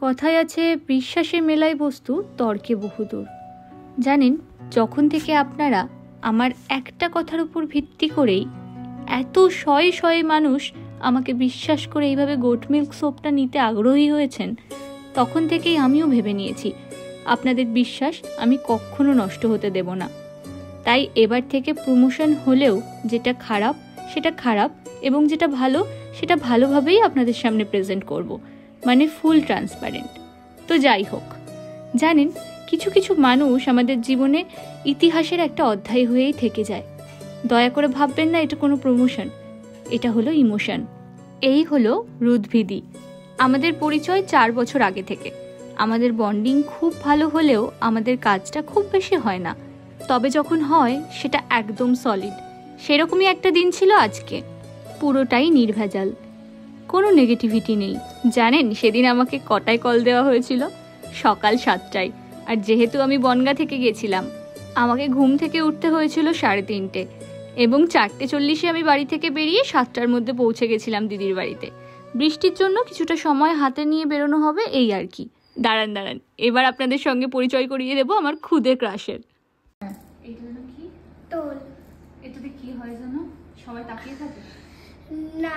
কথায় আছে বিশ্বাসে মেলায় বস্তু তর্কে বহুদূর। জানেন, যখন থেকে আপনারা আমার একটা কথার উপর ভিত্তি করেই এত শয়ে শয়ে মানুষ আমাকে বিশ্বাস করে এইভাবে গোট মিল্ক সোপটা নিতে আগ্রহী হয়েছেন, তখন থেকেই আমিও ভেবে নিয়েছি আপনাদের বিশ্বাস আমি কখনো নষ্ট হতে দেব না। তাই এবার থেকে প্রমোশন হলেও যেটা খারাপ সেটা খারাপ এবং যেটা ভালো সেটা ভালোভাবেই আপনাদের সামনে প্রেজেন্ট করব, মানে ফুল ট্রান্সপারেন্ট। তো যাই হোক, জানেন কিছু কিছু মানুষ আমাদের জীবনে ইতিহাসের একটা অধ্যায় হয়েই থেকে যায়। দয়া করে ভাববেন না এটা কোনো প্রমোশন, এটা হলো ইমোশন। এই হলো রুদ্ভিদি। আমাদের পরিচয় 4 বছর আগে থেকে। আমাদের বন্ডিং খুব ভালো হলেও আমাদের কাজটা খুব বেশি হয় না, তবে যখন হয় সেটা একদম সলিড। সেরকমই একটা দিন ছিল আজকে, পুরোটাই নির্ভেজাল, কোনো নেগেটিভিটি নেই। জানেন সেদিন আমাকে কটায় কল দেওয়া হয়েছিল? সকাল 7টায়। আর যেহেতু আমি বনগা থেকে গেছিলাম, আমাকে ঘুম থেকে উঠতে হয়েছিল 3:30 এবং 4:40 আমি বাড়ি থেকে বেরিয়ে 7টার মধ্যে পৌঁছে গেছিলাম দিদির বাড়িতে। বৃষ্টির জন্য কিছুটা সময় হাতে নিয়ে বেরোনো হবে এই আর কি। দাঁড়ান এবার আপনাদের সঙ্গে পরিচয় করিয়ে দেবো আমার খুদে ক্রাশের। এটা কি টোল? এটাতে কি হয় জানো? সবাই তাকিয়ে থাকে না,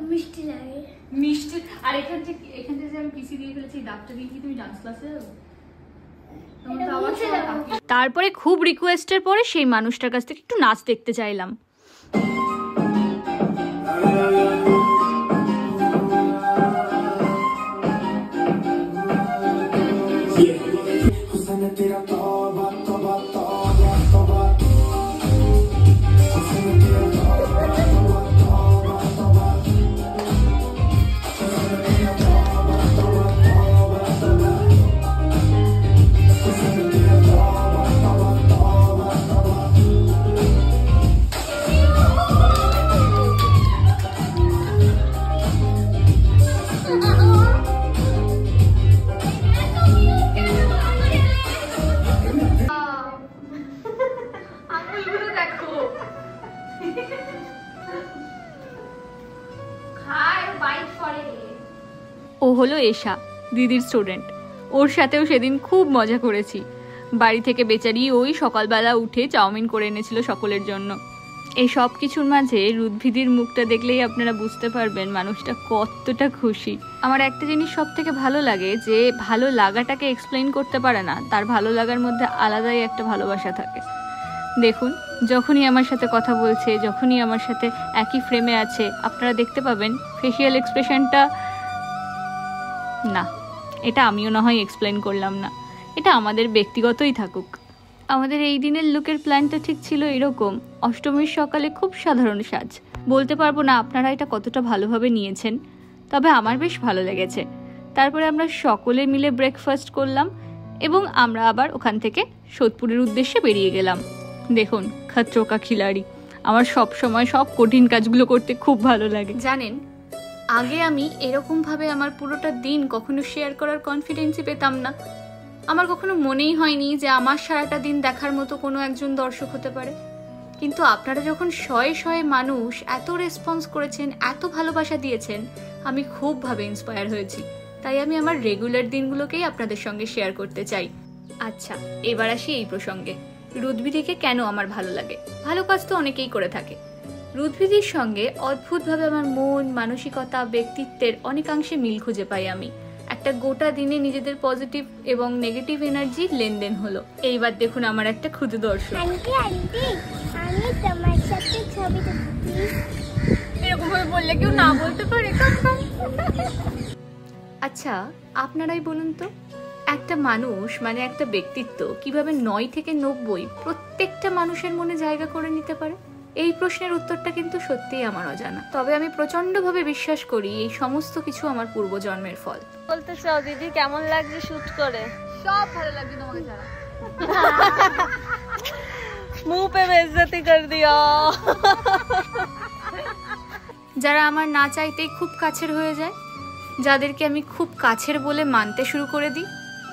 মিষ্টি লাগে। মিষ্টি। আর এখান থেকে যে আমি পিসি দিয়ে ফেলেছি, ডাক্তার দিয়ে কি তুমি ডান্স ক্লাসে যাও? তারপরে খুব রিকোয়েস্টের পরে সেই মানুষটার কাছ থেকে একটু নাচ দেখতে চাইলাম। ও হলো এশা, দিদির স্টুডেন্ট। ওর সাথেও সেদিন খুব মজা করেছি। বাড়ি থেকে বেচারি ওই সকালবেলা উঠে চাউমিন করে এনেছিল সকলের জন্য। এই সব কিছুর মাঝে রুদ্ভিদির মুখটা দেখলেই আপনারা বুঝতে পারবেন মানুষটা কতটা খুশি। আমার একটা জিনিস সব থেকে ভালো লাগে, যে ভালো লাগাটাকে এক্সপ্লেইন করতে পারে না, তার ভালো লাগার মধ্যে আলাদাই একটা ভালোবাসা থাকে। দেখুন, যখনই আমার সাথে কথা বলছে, যখনই আমার সাথে একই ফ্রেমে আছে, আপনারা দেখতে পাবেন ফেসিয়াল এক্সপ্রেশনটা, না এটা আমিও না হয় এক্সপ্লেন করলাম না, এটা আমাদের ব্যক্তিগতই থাকুক। আমাদের এই দিনের লুকের প্ল্যানটা ঠিক ছিল এরকম, অষ্টমীর সকালে খুব সাধারণ সাজ। বলতে পারবো না আপনারা এটা কতটা ভালোভাবে নিয়েছেন, তবে আমার বেশ ভালো লেগেছে। তারপরে আমরা সকলে মিলে ব্রেকফাস্ট করলাম এবং আমরা আবার ওখান থেকে সোদপুরের উদ্দেশ্যে বেরিয়ে গেলাম। দেখুন, খতরো কা খিলাড়ি। আমার সব সময় সব কঠিন কাজগুলো করতে খুব ভালো লাগে। জানেন, আগে আমি এরকমভাবে আমার পুরোটা দিন কখনো শেয়ার করার কনফিডেন্সই পেতাম না। আমার কখনো মনেই হয়নি যে আমার সারাটা দিন দেখার মতো কোনো একজন দর্শক হতে পারে। কিন্তু আপনারা যখন শয়ে শয়ে মানুষ এত রেসপন্স করেছেন, এত ভালোবাসা দিয়েছেন, আমি খুবভাবে ইন্সপায়ার হয়েছি। তাই আমি আমার রেগুলার দিনগুলোকেই আপনাদের সঙ্গে শেয়ার করতে চাই। আচ্ছা, এবার আসি এই প্রসঙ্গে, রুদ্ভিদিকে কেন আমার ভালো লাগে। ভালো কাজ তো অনেকেই করে থাকে। রুদ্ভিদির সঙ্গে অদ্ভুতভাবে আমার মন, মানসিকতা, ব্যক্তিত্বের অনেকাংশে মিল খুঁজে পাই আমি। একটা গোটা দিনে নিজেদের পজিটিভ এবং নেগেটিভ এনার্জি লেনদেন হলো। এইবার দেখুন আমার একটা ক্ষুদ্র দর্শক। আন্টি আমি তোমার সাথে ছবি তুলতে। এরকম ভাবে বললে কেউ না বলতে পারে? আচ্ছা, আপনারাই বলুন তো, একটা মানুষ মানে একটা ব্যক্তিত্ব কিভাবে 9 থেকে 90 প্রত্যেকটা মানুষের মনে জায়গা করে নিতে পারে? এই প্রশ্নের উত্তরটা কিন্তু সত্যিই আমার অজানা। তবে আমি প্রচন্ডভাবে বিশ্বাস করি এই সমস্ত কিছু আমার পূর্বজন্মের ফল। বলতে চাও দিদি কেমন লাগছে শুট করে? সব ভালো লাগছে তোমাকে ছাড়া। মুহ পে বেইজ্জতি কর দিয়া। যারা আমার না চাইতেই খুব কাছের হয়ে যায়, যাদেরকে আমি খুব কাছের বলে মানতে শুরু করে দিই,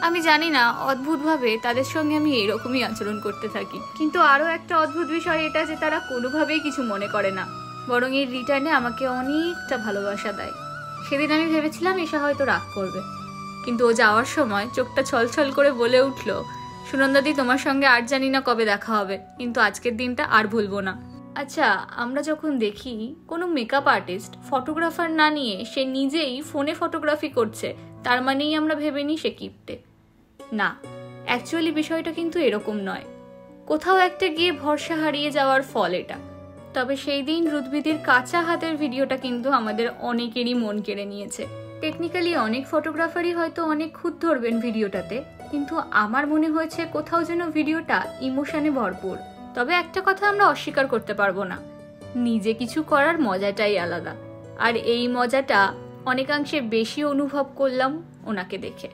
আমি জানি না অদ্ভুতভাবে তাদের সঙ্গে আমি এরকমই আচরণ করতে থাকি। কিন্তু আরও একটা অদ্ভুত বিষয় এটা যে তারা কোনোভাবেই কিছু মনে করে না, বরং এর রিটার্নে আমাকে অনেকটা ভালোবাসা দেয়। সেদিন আমি ভেবেছিলাম এসা হয়তো রাগ করবে, কিন্তু ও যাওয়ার সময় চোখটা ছলছল করে বলে উঠল, সুনন্দাদি তোমার সঙ্গে আর জানি না কবে দেখা হবে, কিন্তু আজকের দিনটা আর ভুলবো না। আচ্ছা, আমরা যখন দেখি কোনো মেকআপ আর্টিস্ট ফটোগ্রাফার না নিয়ে সে নিজেই ফোনে ফটোগ্রাফি করছে, তার মানেই আমরা ভেবে নিই সে কিপ্টে। না, অ্যাকচুয়ালি বিষয়টা কিন্তু এরকম নয়। কোথাও একটা গিয়ে ভরসা হারিয়ে যাওয়ার ফল এটা। তবে সেই দিন রুদ্ভিদির কাঁচা হাতের ভিডিওটা কিন্তু আমাদের অনেকেরই মন কেড়ে নিয়েছে। টেকনিক্যালি অনেক ফটোগ্রাফারই হয়তো অনেক খুঁত ধরবেন ভিডিওটাতে, কিন্তু আমার মনে হয়েছে কোথাও যেন ভিডিওটা ইমোশনে ভরপুর। তবে একটা কথা আমরা অস্বীকার করতে পারবো না, নিজে কিছু করার মজাটাই আলাদা। আর এই মজাটা অনেকাংশে বেশি অনুভব করলাম ওনাকে দেখে।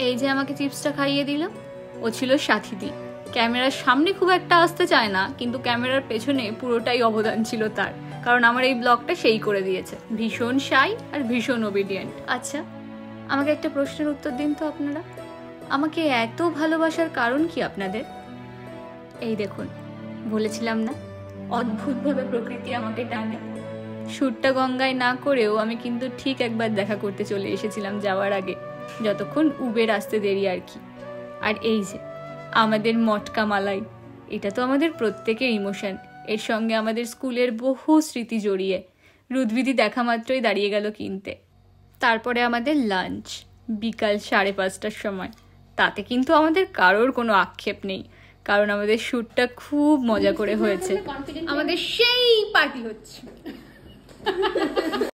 এই যে আমাকে চিপসটা খাইয়ে দিল, ও ছিল সাথীদি। ক্যামেরার সামনে খুব একটা আসতে চায় না, কিন্তু ক্যামেরার পেছনে পুরোটাই অবদান ছিল তার, কারণ আমার এই ব্লগটা সেই করে দিয়েছে। ভীষণ শাই আর ভীষণ ওবিডিয়েন্ট। আচ্ছা, আমাকে একটা প্রশ্নের উত্তর দিন তো আপনারা, আমাকে এত ভালোবাসার কারণ কি আপনাদের? এই দেখুন, বলেছিলাম না অদ্ভুতভাবে প্রকৃতি আমাকে টানে। শ্যুটটা গঙ্গায় না করেও আমি কিন্তু ঠিক একবার দেখা করতে চলে এসেছিলাম যাওয়ার আগে, যতক্ষণ উবের আসতে দেরি আর কি। আর এই যে আমাদের মটকা মালাই, এটা তো আমাদের প্রত্যেকের ইমোশন। এর সঙ্গে আমাদের স্কুলের বহু স্মৃতি জড়িয়ে। রুদ্ভিদি দেখা মাত্রই দাঁড়িয়ে গেল কিনতে। তারপরে আমাদের লাঞ্চ বিকাল 5:30টার সময়। তাতে কিন্তু আমাদের কারোর কোনো আক্ষেপ নেই, কারণ আমাদের শ্যুটটা খুব মজা করে হয়েছে। আমাদের সেই পার্টি হচ্ছে।